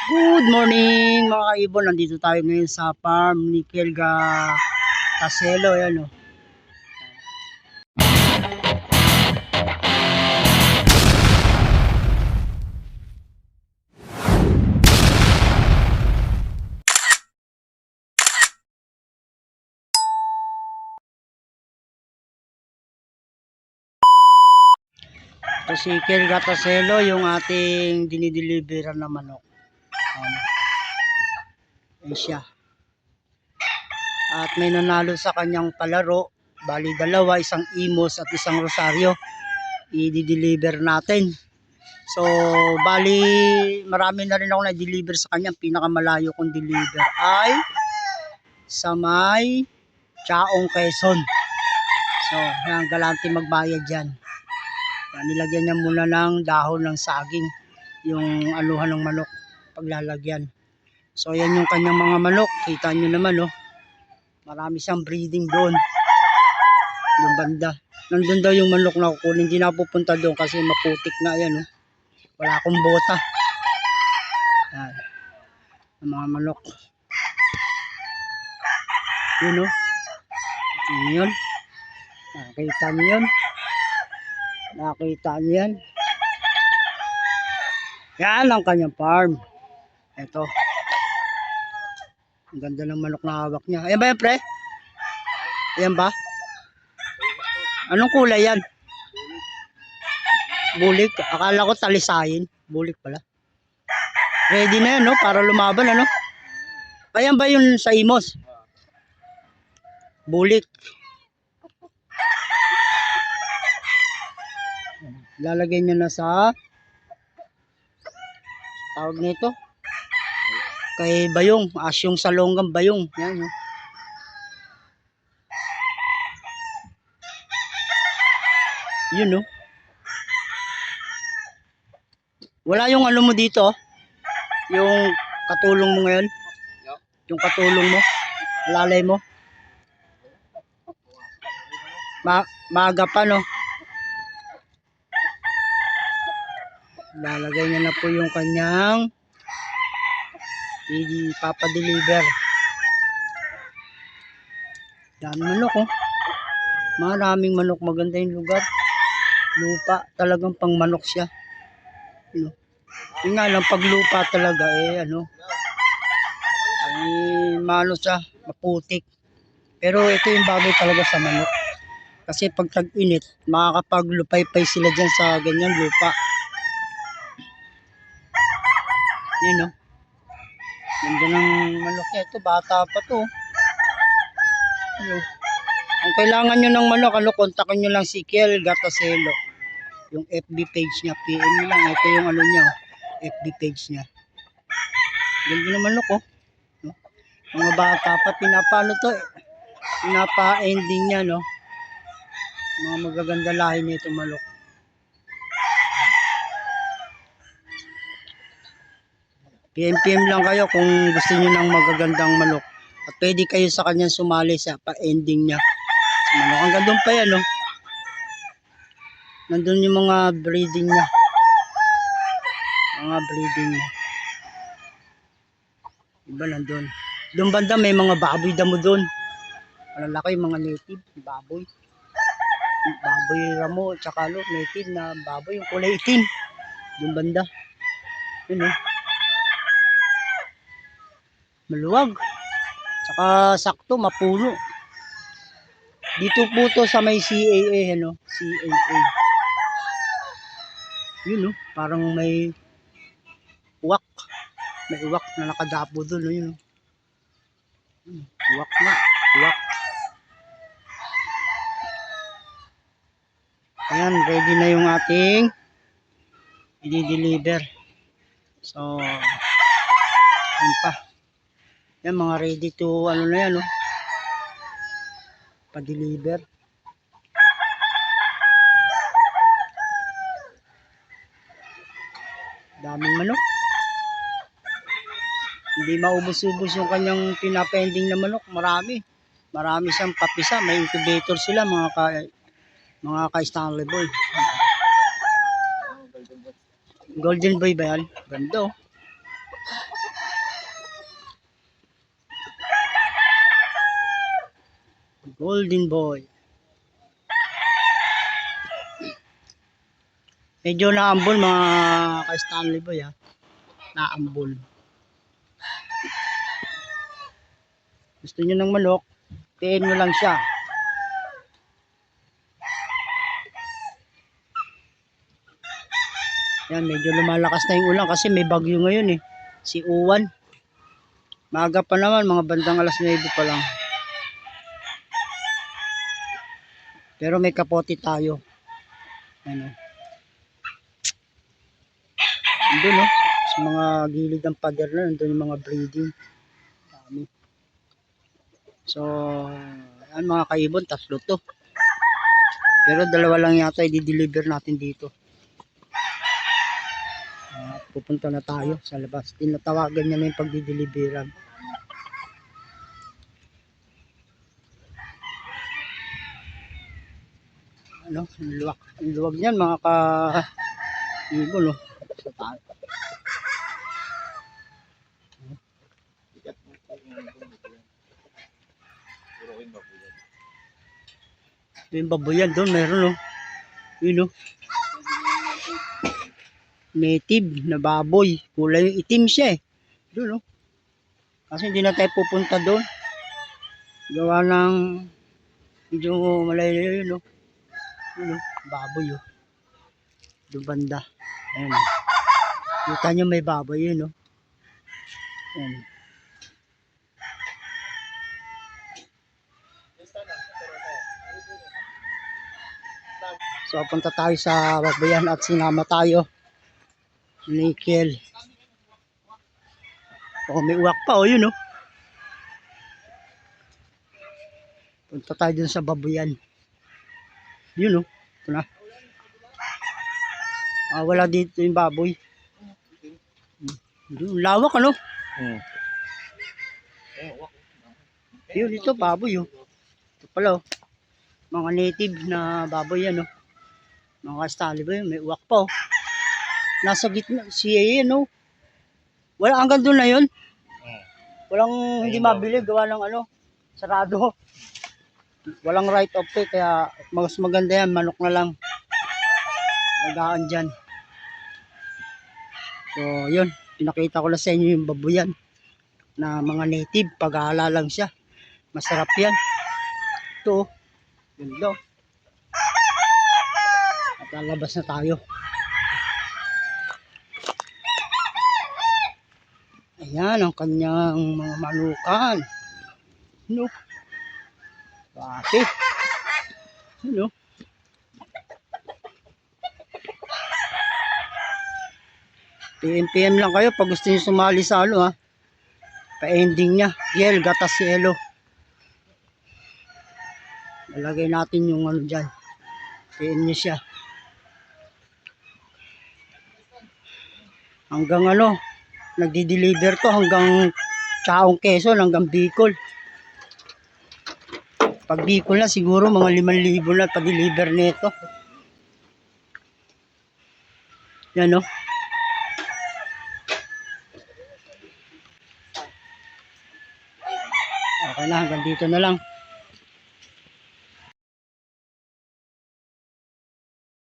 Good morning mga kaibon, nandito tayo ngayon sa farm ni Kelga Caselo. Ayan o. Ito si Kelga Caselo, yung ating dinideliveran na manok. Ayan siya. At may nanalo sa kanyang palaro. Bali dalawa, isang Imos at isang Rosario. I-deliver natin. So, bali marami na rin ako na-deliver sa kanya. Pinakamalayo kong deliver ay sa may Chaong, Quezon. So, yan, galante magbayad dyan. Nilagyan niya muna ng dahon ng saging yung aluhan ng manok paglalagyan. So, yan yung kanyang mga manok. Kita nyo naman, oh. Marami siyang breeding doon. Yung banda. Nandun daw yung manok na kukunin. Hindi na pupunta doon kasi maputik na yan, oh. Wala akong bota. Yan. Ang mga manok. Yun, oh. Yun. Nakita nyo yun. Nakita nyo yan. Yan ang kanyang farm. Ito. Ang ganda ng manok na hawak niya. Ayan ba yan, pre? Ayan ba? Anong kulay yan? Bulik. Akala ko talisayin. Bulik pala. Ready na yan, no? Para lumaban, ano? Ayan ba yun sa Imos? Bulik. Lalagay niya na sa tawag nito kay Bayong, asyong salonggang Bayong. Yan, no? Yun, no? Wala yung ano mo dito, yung katulong mo ngayon, yung katulong mo, lalay mo. Maaga pa, no? Lalagay niya na po yung kanyang ipapadeliver. Dami manok, oh. Maraming manok. Maganda yung lugar. Lupa. Talagang pang manok siya. Ano? Yung nga lang, pag lupa talaga, eh, ano, eh, malo siya, maputik. Pero ito yung bagay talaga sa manok. Kasi pag tag-init, makakapaglupay-pay sila dyan sa ganyan lupa. Yan, no? Ganda ng manok niya. Ito, bata pa to. Ano? Ang kailangan nyo ng manok, ano, kontakin nyo lang si Kelga Caselo. Yung FB page niya, PM nyo lang. Ito yung ano niya, FB page niya. Ganda ng manok, oh. No? Mga bata pa, pinapalo to, eh. Pinapa-ending niya, no? Mga magaganda lahi nito manok. PM lang kayo kung gusto niyo ng magagandang manok. At pwede kayo sa kanya sumali sa pa-ending niya. Sa manok. Hanggang doon pa yan, no? Nandun yung mga breeding niya. Mga breeding niya. Iba nandun. Doon banda may mga baboy damo doon. Malalaki yung mga native. Baboy. Baboy ramo. Tsaka native na baboy. Yung kulay itim. Doon banda. Yun, no? Maluwag. Tsaka sakto, mapuno. Dito po to sa may CAA, ano? CAA. Yun, no? Parang may uwak. May uwak na nakadapo doon, no? Yun, no? Uwak na. Uwak. Ayan, ready na yung ating i-deliver. So, yan pa. Yan, mga ready to, ano na yan, no? Pa-deliver. Daming manok. Hindi maubos-ubos yung kanyang pinapending na manok. Marami. Marami siyang papisa. May incubator sila, mga ka-Stanley Boy. Golden Boy ba yan? Ganda, oh. Golden boy. Medyo naambol mga ka-Stanley boy ha. Naambol. Gusto nyo ng manok, tiin nyo lang siya. Yan, medyo lumalakas na yung ulan kasi may bagyo ngayon eh. Si Uwan. Maaga pa naman, mga bandang alas 9 pa lang. Pero may kapote tayo. Ano? Doon no? Sa mga gilid ng pader na, nandun yung mga breeding. Dami. So, yan mga kaibon, tatlo to. Pero dalawa lang yata i-deliver natin dito. Pupunta na tayo sa labas. Tinatawagan niya na yung pagdi-deliveran. Ano, ang luwag niyan mga ka-ibon no. Sa tayo. Yung baboyan doon, meron no. Yun no. Native na baboy. Kulay itim siya eh. Doon no. Kasi hindi na tayo pupunta doon. Gawa ng medyo malayo yun no. Yun no. Baboy oh. Doon banda. Ayan. Kita nyo may baboy yun no. Ayan. So punta tayo sa baboyan at sinama tayo. Nickel. Oh, may uwak pa oh yun oh. Punta tayo dun sa baboyan. Yun oh. Ito na. Wala dito yung baboy. Lawak ano? Yun dito baboy oh. Ito pala oh. Mga native na baboy yan oh. Mga Stanley boy, may uwak pa oh. Nasa gitna si ano. Wala hanggang doon na yun. Walang hindi mabili gawa ng ano, sarado. Walang right of way kaya mas maganda yan, manok na lang. Nagaan dyan. So yun, pinakita ko lang sa inyo yung baboyan na mga native, pag-aala lang siya. Masarap yan. Ito, yun daw. At lalabas na tayo. Ayan ang kanyang mga manukan. No. Bakit? No. PM lang kayo pag gusto niyo sumali sa ano ha. Pa-ending niya. Yel, gatas yelo. Lalagay natin yung ano dyan. PM niya siya. Hanggang ano, nagdi-deliver to hanggang Chaong Quezon, hanggang Bicol. Pag Bicol na siguro mga 5,000 na pa-deliver nito. Yan no. Okay na, hanggang dito na lang.